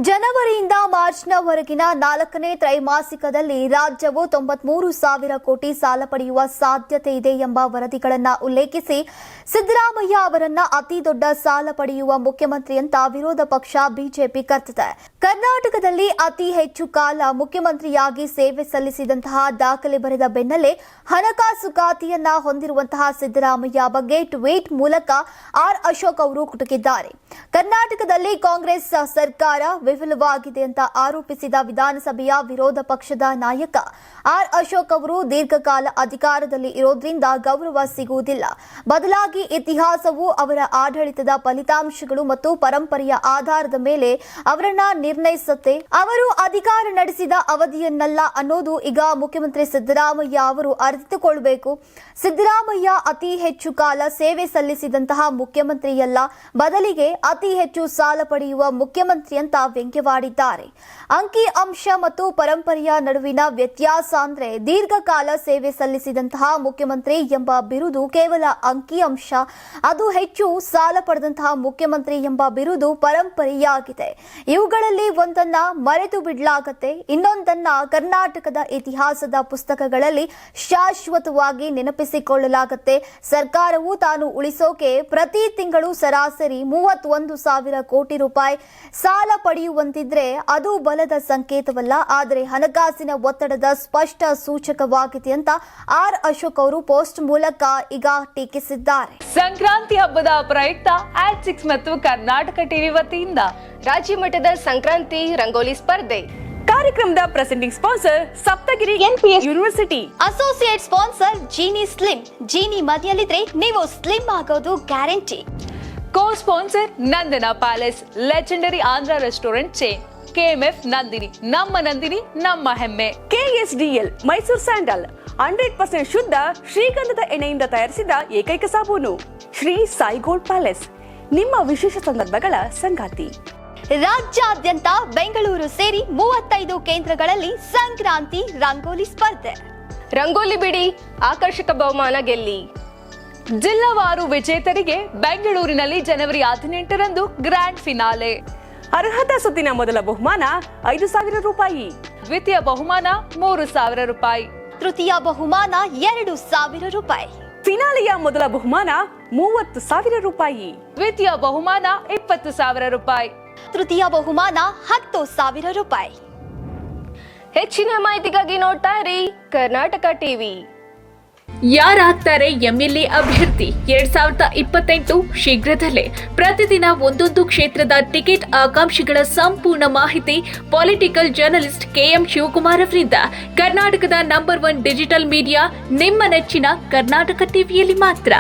ಜನವರಿಯಿಂದ ಮಾರ್ಚ್ನವರೆಗಿನ 4ನೇ ತ್ರೈಮಾಸಿಕದಲ್ಲಿ ರಾಜ್ಯವು 93,000 ಕೋಟಿ ಸಾಲ ಪಡೆಯುವ ಸಾಧ್ಯತೆ ಇದೆ ಎಂಬ ವರದಿಗಳನ್ನು ಉಲ್ಲೇಖಿಸಿ ಸಿದ್ದರಾಮಯ್ಯ ಅವರನ್ನ ಅತಿ ದೊಡ್ಡ ಸಾಲ ಪಡೆಯುವ ಮುಖ್ಯಮಂತ್ರಿ ಅಂತ ವಿರೋಧ ಪಕ್ಷ ಬಿಜೆಪಿ ಕರೆದಿದೆ. ಕರ್ನಾಟಕದಲ್ಲಿ ಅತಿ ಹೆಚ್ಚು ಕಾಲ ಮುಖ್ಯಮಂತ್ರಿಯಾಗಿ ಸೇವೆ ಸಲ್ಲಿಸಿದಂತಹ ದಾಖಲೆ ಬರೆದ ಬೆನ್ನಲ್ಲೇ ಹಣಕಾಸು ಖಾತೆಯನ್ನ ಹೊಂದಿರುವಂತಹ ಸಿದ್ದರಾಮಯ್ಯ ಬಗ್ಗೆ ಟ್ವೀಟ್ ಮೂಲಕ ಆರ್ ಅಶೋಕ್ ಅವರು ಕುಟುಕಿದ್ದಾರೆ. ಕರ್ನಾಟಕದಲ್ಲಿ ಕಾಂಗ್ರೆಸ್ ಸರ್ಕಾರ ವಿಫಲವಾಗಿದೆ ಅಂತ ಆರೋಪಿಸಿದ ವಿಧಾನಸಭೆಯ ವಿರೋಧ ಪಕ್ಷದ ನಾಯಕ ಆರ್ ಅಶೋಕ್ ಅವರು ದೀರ್ಘಕಾಲ ಅಧಿಕಾರದಲ್ಲಿ ಇರೋದ್ರಿಂದ ಗೌರವ ಸಿಗುವುದಿಲ್ಲ, ಬದಲಾಗಿ ಇತಿಹಾಸವು ಅವರ ಆಡಳಿತದ ಫಲಿತಾಂಶಗಳು ಮತ್ತು ಪರಂಪರೆಯ ಆಧಾರದ ಮೇಲೆ ಅವರನ್ನ ನಿರ್ಣಯಿಸುತ್ತೆ. ಅವರು ಅಧಿಕಾರ ನಡೆಸಿದ ಅವಧಿಯನ್ನಲ್ಲ ಅನ್ನೋದು ಈಗ ಮುಖ್ಯಮಂತ್ರಿ ಸಿದ್ದರಾಮಯ್ಯ ಅವರು ಅರಿತುಕೊಳ್ಳಬೇಕು. ಸಿದ್ದರಾಮಯ್ಯ ಅತಿ ಹೆಚ್ಚು ಕಾಲ ಸೇವೆ ಸಲ್ಲಿಸಿದಂತಹ ಮುಖ್ಯಮಂತ್ರಿಯಲ್ಲ, ಬದಲಿಗೆ ಅತಿ ಹೆಚ್ಚು ಸಾಲ ಪಡೆಯುವ ಮುಖ್ಯಮಂತ್ರಿ ಅಂತ ವ್ಯಂಗ್ಯವಾಡಿದ್ದಾರೆ. ಅಂಕಿ ಅಂಶ ಮತ್ತು ಪರಂಪರೆಯ ನಡುವಿನ ವ್ಯತ್ಯಾಸ ಅಂದ್ರೆ ದೀರ್ಘಕಾಲ ಸೇವೆ ಸಲ್ಲಿಸಿದಂತಹ ಮುಖ್ಯಮಂತ್ರಿ ಎಂಬ ಬಿರುದು ಕೇವಲ ಅಂಕಿ ಅಂಶ, ಅದು ಹೆಚ್ಚು ಸಾಲ ಪಡೆದಂತಹ ಮುಖ್ಯಮಂತ್ರಿ ಎಂಬ ಬಿರುದು ಪರಂಪರೆಯಾಗಿದೆ. ಇವುಗಳಲ್ಲಿ ಒಂದನ್ನ ಮರೆತು ಬಿಡಲಾಗತ್ತೆ, ಇನ್ನೊಂದನ್ನ ಕರ್ನಾಟಕದ ಇತಿಹಾಸದ ಪುಸ್ತಕಗಳಲ್ಲಿ ಶಾಶ್ವತವಾಗಿ ನೆನಪಿಸಿಕೊಳ್ಳಲಾಗತ್ತೆ. ಸರ್ಕಾರವು ತಾನು ಉಳಿಸೋಕೆ ಪ್ರತಿ ತಿಂಗಳು ಸರಾಸರಿ 31,000 ಕೋಟಿ ರೂಪಾಯಿ ಸಾಲ ಪಡೆಯುವಂತಿದ್ರೆ ಅದು ಬಲದ ಸಂಕೇತವಲ್ಲ, ಆದರೆ ಹಣಕಾಸಿನ ಒತ್ತಡದ ಸ್ಪಷ್ಟ ಸೂಚಕವಾಗಿದೆ ಅಂತ ಆರ್ ಅಶೋಕ್ ಅವರು ಪೋಸ್ಟ್ ಮೂಲಕ ಈಗ ಟೀಕಿಸಿದ್ದಾರೆ. ಸಂಕ್ರಾಂತಿ ಹಬ್ಬದ ಪ್ರಯುಕ್ತ ಆಡ್6 ಮತ್ತು ಕರ್ನಾಟಕ ಟಿವಿ ವತಿಯಿಂದ ರಾಜ್ಯ ಮಟ್ಟದ ಸಂಕ್ರಾಂತಿ ರಂಗೋಲಿ ಸ್ಪರ್ಧೆ. ಕಾರ್ಯಕ್ರಮದ presenting sponsor Saptagiri NPS university. Associate sponsor Jeeni slim. Jeeni ಮನೆಯಲ್ಲಿದ್ರೆ ನೀವು ಸ್ಲಿಮ್ ಆಗೋದು guarantee. Co sponsor Nandana palace, legendary Andhra restaurant chain. KMF Nandini, ನಮ್ಮ ನಂದಿನಿ ನಮ್ಮ ಹೆಮ್ಮೆ. KSDL ಮೈಸೂರು ಸ್ಯಾಂಡಲ್ 100% ಶುದ್ಧ ಶ್ರೀಗಂಧದ ಎಣ್ಣೆಯಿಂದ ತಯಾರಿಸಿದ ಏಕೈಕ ಸಾಬೂನು. ಶ್ರೀ ಸಾಯಿ ಗೋಲ್ಡ್ ಪ್ಯಾಲೇಸ್, ನಿಮ್ಮ ವಿಶೇಷ ಸಂದರ್ಭಗಳ ಸಂಗಾತಿ. ರಾಜ್ಯಾದ್ಯಂತ ಬೆಂಗಳೂರು ಸೇರಿ 35 ಕೇಂದ್ರಗಳಲ್ಲಿ ಸಂಕ್ರಾಂತಿ ರಂಗೋಲಿ ಸ್ಪರ್ಧೆ. ರಂಗೋಲಿ ಬಿಡಿ, ಆಕರ್ಷಕ ಬಹುಮಾನ ಗೆಲ್ಲಿ. ಜಿಲ್ಲಾವಾರು ವಿಜೇತರಿಗೆ ಬೆಂಗಳೂರಿನಲ್ಲಿ ಜನವರಿ 18ರಂದು ಗ್ರ್ಯಾಂಡ್ ಫಿನಾಲೆ. ಅರ್ಹತಾ ಸುತ್ತಿನ ಮೊದಲ ಬಹುಮಾನ 5,000 ರೂಪಾಯಿ, ದ್ವಿತೀಯ ಬಹುಮಾನ 3,000 ರೂಪಾಯಿ, ತೃತೀಯ ಬಹುಮಾನ 2,000 ರೂಪಾಯಿ, ಫಿನಾಲೆಯ ಮೊದಲ ಬಹುಮಾನ 30,000 ರೂಪಾಯಿ, ದ್ವಿತೀಯ ಬಹುಮಾನ 20,000 ರೂಪಾಯಿ, ತೃತೀಯ ಬಹುಮಾನ 10,000 ರೂಪಾಯಿ. ಹೆಚ್ಚಿನ ಮಾಹಿತಿಗಾಗಿ ನೋಡ್ತಾ ಇರಿ ಕರ್ನಾಟಕ ಟಿವಿ. ಯಾರಾಗ್ತಾರೆ MLA ಅಭ್ಯರ್ಥಿ 2028 ಶೀಘ್ರದಲ್ಲೇ. ಪ್ರತಿದಿನ ಒಂದೊಂದು ಕ್ಷೇತ್ರದ ಟಿಕೆಟ್ ಆಕಾಂಕ್ಷಿಗಳ ಸಂಪೂರ್ಣ ಮಾಹಿತಿ ಪೊಲಿಟಿಕಲ್ ಜರ್ನಲಿಸ್ಟ್ KM ಶಿವಕುಮಾರ್ ಅವರಿಂದ. ಕರ್ನಾಟಕದ ನಂಬರ್ 1 ಡಿಜಿಟಲ್ ಮೀಡಿಯಾ ನಿಮ್ಮ ನೆಚ್ಚಿನ ಕರ್ನಾಟಕ ಟಿವಿಯಲ್ಲಿ ಮಾತ್ರ.